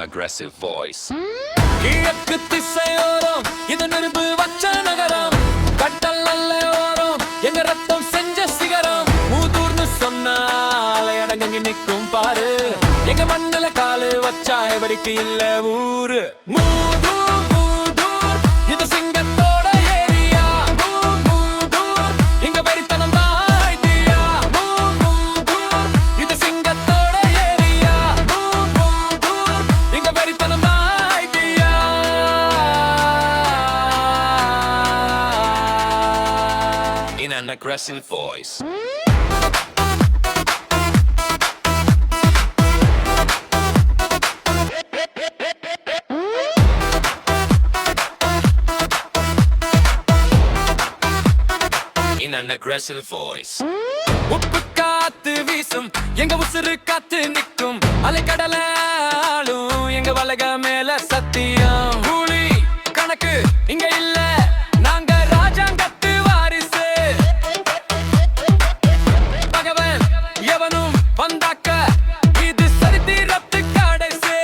aggressive voice. கிழக்கு திசையோரம் இது நெருப்பு வச்ச நகரம், கட்டல் நல்ல ஓரம் எங்க ரத்தம் செஞ்ச சிகரம். மூதூர்னு சொன்னால இடங்கி நிற்கும் பாரு, எங்க மண்ணுல காலு வச்சா எவருக்கு இல்ல ஊரு. மூதூர் மூதூர் இது சிங்கத்தோட ஏரியா, மூதூர் இங்க வெறித்தனம் தான் ஐடியா. மூதூர் இது சிங்கத்தோட ஏரியா, மூதூர் இங்க வெறித்தனம் தான் idea. In an aggressive voice. In an aggressive voice. உப்பு காத்து வீசும் எங்க உசுறு காத்து நிற்கும், அலைக்கடலும் எங்க வலக மேல சத்தியம். கூலி கணக்கு இங்க இல்ல, நாங்க ராஜாங்கத்து வாரிசு. பகவன் எவனும் வந்தாக்க இது சரித்திரத்து கடைசி.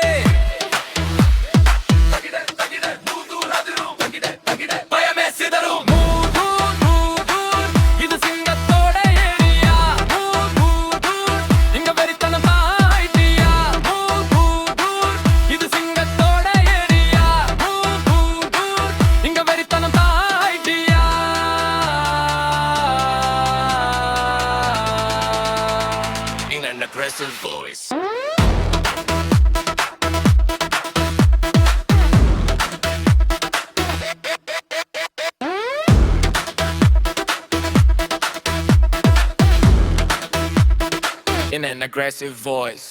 பயமே சிதறும். மூதூர் மூதூர் இது சிங்கத்தோட ஏரியா, மூதூர் இங்க வெறித்தனம் தான் ஐடியா. மூதூர் இது சிங்கத்தோட ஏரியா, மூதூர் இங்க வெறித்தனம் தான் idea. In an aggressive voice. In an aggressive voice.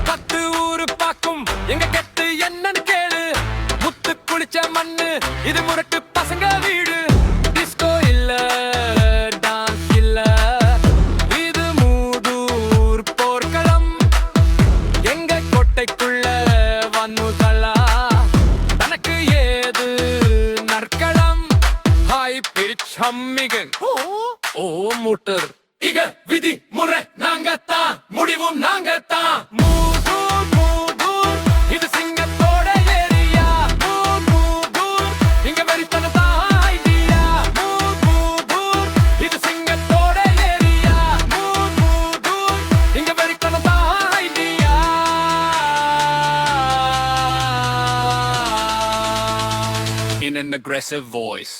பத்து ஊரு பாக்கும் எங்க கெத்து என்னன்னு கேளு, முத்து குளிச்ச மண்ணு இது முரட்டு பசங்க வீடு. டிஸ்கோ இல்ல டான்ஸ் இல்ல, இது மூதூர் போர்க்களம். எங்க கோட்டைக்குள்ள வன்முகளா, தனக்கு ஏது நற்களம். ஹாய் பிரிச் ஹம்மிகன் ஓ மூட்டர் இக விதி முறை நாங்கத்தான், முடிவும் நாங்கத்தான். மூதூர் மூதூர் இது சிங்கத்தோட ஏரியா, மூதூர் இங்க வெறித்தனம் தான் ஐடியா. மூதூர் இது சிங்கத்தோட ஏரியா, மூதூர் இங்க வெறித்தனம் தான் idea. In an aggressive voice.